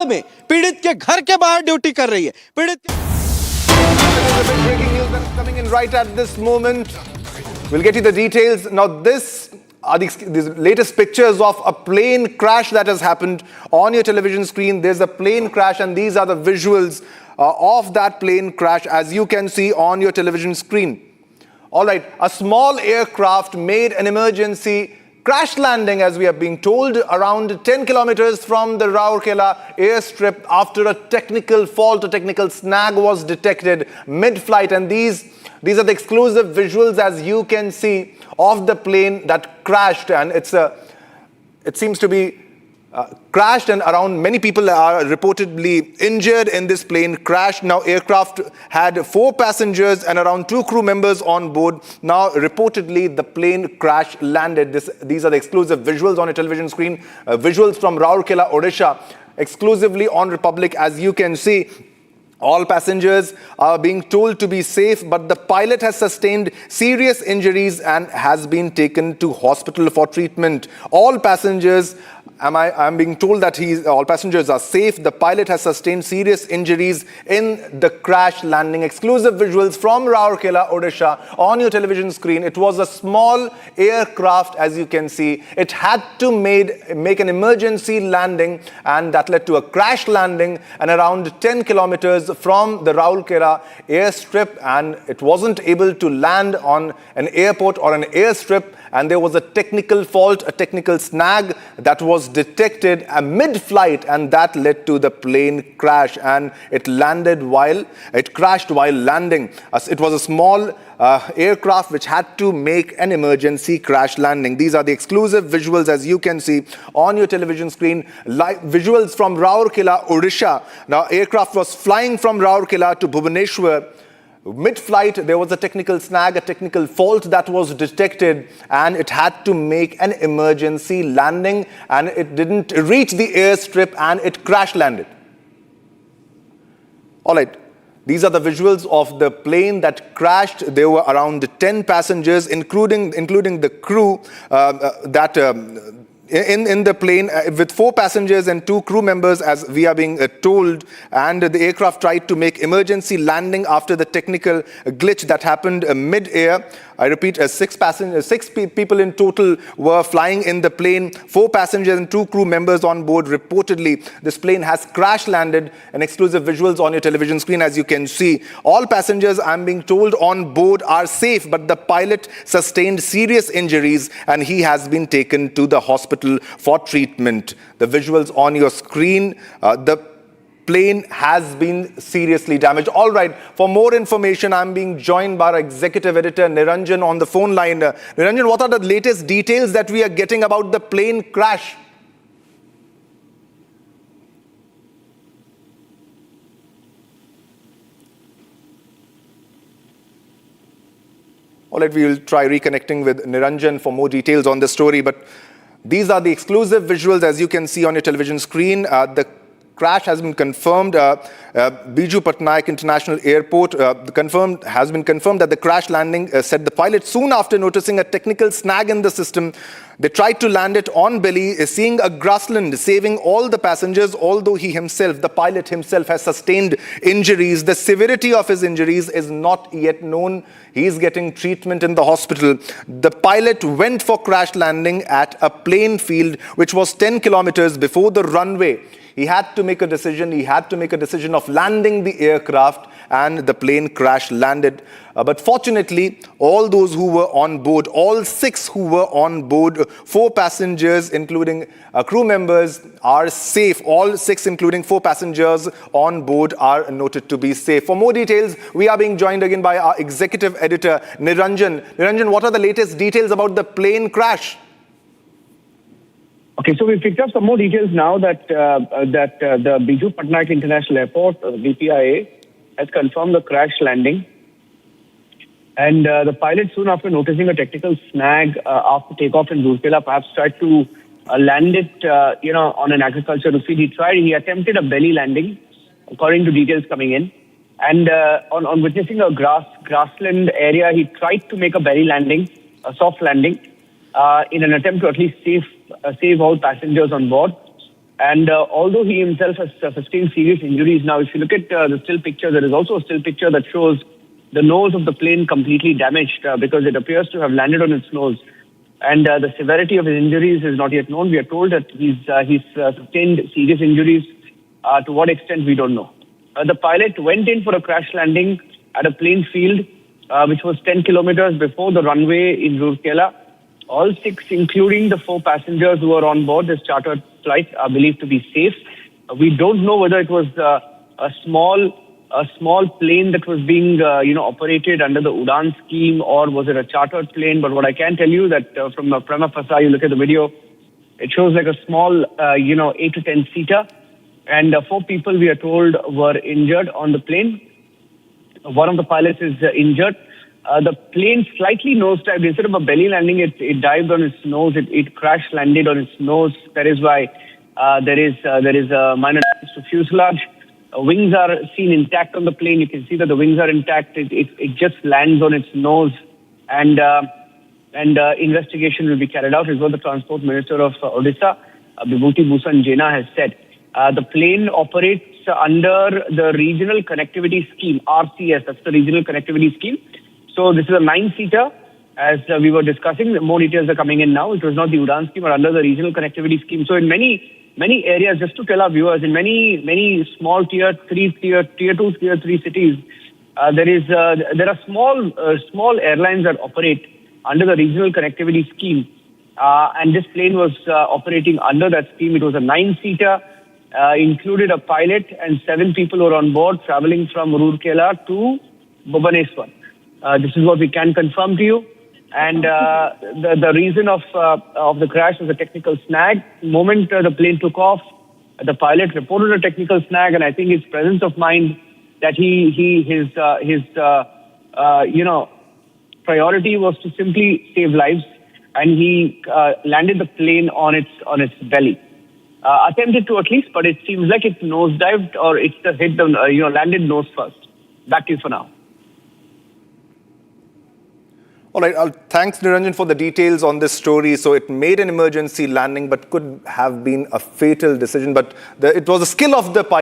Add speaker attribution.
Speaker 1: में पीड़ित के घर के बाहर ड्यूटी कर रही है। पीड़ित
Speaker 2: breaking news that's coming in right at this moment. We'll get you the details. Now, this are these latest pictures of a plane crash that has happened on your television screen. There's a plane crash, and these are the visuals of that plane crash, as you can see on your television screen. All right, a small aircraft made an emergency crash landing, as we are being told, around 10 kilometers from the Rourkela Airstrip after a technical fault, a technical snag was detected mid-flight. And these are the exclusive visuals, as you can see, of the plane that crashed. And it seems to be crashed, and around many people are reportedly injured in this plane crash. Now, aircraft had 4 passengers and around 2 crew members on board. Now, reportedly, the plane crash landed. These are the exclusive visuals on a television screen. Visuals from Rourkela, Odisha, exclusively on Republic, as you can see. All passengers are being told to be safe, but the pilot has sustained serious injuries and has been taken to hospital for treatment. All passengers, I'm being told that all passengers are safe. The pilot has sustained serious injuries in the crash landing. Exclusive visuals from Rourkela, Odisha, on your television screen. It was a small aircraft, as you can see. It had to make an emergency landing, and that led to a crash landing and around 10 kilometers from the Rourkela Airstrip, and it wasn't able to land on an airport or an airstrip, and there was a technical fault, a technical snag that was detected mid-flight, and that led to the plane crash, and it crashed while landing. It was a small aircraft which had to make an emergency crash landing. These are the exclusive visuals, as you can see on your television screen. Live visuals from Rourkela, Odisha. Now, aircraft was flying from Rourkela to Bhubaneswar. Mid-flight, there was a technical snag, a technical fault that was detected, and it had to make an emergency landing, and it didn't reach the airstrip, and it crash landed. All right. These are the visuals of the plane that crashed. There were around 10 passengers, including the crew in the plane, with 4 passengers and 2 crew members, as we are being told. And the aircraft tried to make emergency landing after the technical glitch that happened mid-air. I repeat, 6 people in total were flying in the plane, 4 passengers and 2 crew members on board. Reportedly, this plane has crash landed. And exclusive visuals on your television screen, as you can see. All passengers, I'm being told, on board are safe, but the pilot sustained serious injuries, and he has been taken to the hospital for treatment. The visuals on your screen, the plane has been seriously damaged. All right, for more information, I'm being joined by our executive editor, Niranjan, on the phone line. Niranjan, what are the latest details that we are getting about the plane crash? All right, we will try reconnecting with Niranjan for more details on the story, but these are the exclusive visuals, as you can see on your television screen. The crash has been confirmed. Biju Patnaik International Airport has been confirmed that the crash landing said the pilot, soon after noticing a technical snag in the system, they tried to land it on belly, seeing a grassland, saving all the passengers, although the pilot himself has sustained injuries. The severity of his injuries is not yet known. He is getting treatment in the hospital. The pilot went for crash landing at a plane field, which was 10 kilometers before the runway. He had to make a decision. He had to make a decision of landing the aircraft, and the plane crash landed. But fortunately, all those who were on board, all 6 who were on board, 4 passengers, including crew members, are safe. All 6, including 4 passengers on board, are noted to be safe. For more details, we are being joined again by our executive editor, Niranjan. Niranjan, what are the latest details about the plane crash?
Speaker 3: Okay, so we picked up some more details now that the Biju Patnaik International Airport, BPIA, has confirmed the crash landing. And the pilot, soon after noticing a technical snag after takeoff in Rourkela, perhaps tried to land it, on an agricultural field. He attempted a belly landing, according to details coming in. And on witnessing a grassland area, he tried to make a belly landing, a soft landing, in an attempt to at least save all passengers on board. And although he himself has sustained serious injuries, now if you look at the still picture, there is also a still picture that shows the nose of the plane completely damaged because it appears to have landed on its nose. And the severity of his injuries is not yet known. We are told that he's sustained serious injuries. To what extent, we don't know. The pilot went in for a crash landing at a plain field, which was 10 kilometers before the runway in Rourkela. All 6, including the 4 passengers who were on board this chartered flight, are believed to be safe. We don't know whether it was a small plane that was being operated under the Udan scheme, or was it a chartered plane. But what I can tell you that from a prima facie, you look at the video, it shows like a small 8 to 10 seater, and 4 people, we are told, were injured on the plane. One of the pilots is injured. The plane slightly nosedived. Instead of a belly landing, it dived on its nose. It crash landed on its nose. That is why there is a minor damage to fuselage. Wings are seen intact on the plane. You can see that the wings are intact. It just lands on its nose, and investigation will be carried out, is what the Transport Minister of Odisha, Bibhuti Bhushan Jena, has said. The plane operates under the Regional Connectivity Scheme, RCS. That's the Regional Connectivity Scheme. So this is a 9-seater, as we were discussing. More details are coming in now. It was not the Udan scheme, but under the Regional Connectivity Scheme. So in many areas, just to tell our viewers, in many small tier 2, tier 3 cities, there are small airlines that operate under the Regional Connectivity Scheme, and this plane was operating under that scheme. It was a 9-seater, included a pilot and 7 people were on board, traveling from Rourkela to Bhubaneswar. This is what we can confirm to you. And the reason of the crash was a technical snag. The moment the plane took off, the pilot reported a technical snag, and I think his presence of mind that his priority was to simply save lives, and he landed the plane on its belly. Attempted to, at least, but it seems like it nosedived, or it hit the landed nose first. Back to you for now.
Speaker 2: All right, thanks, Niranjan, for the details on this story. So it made an emergency landing, but could have been a fatal decision. But it was a skill of the pilot.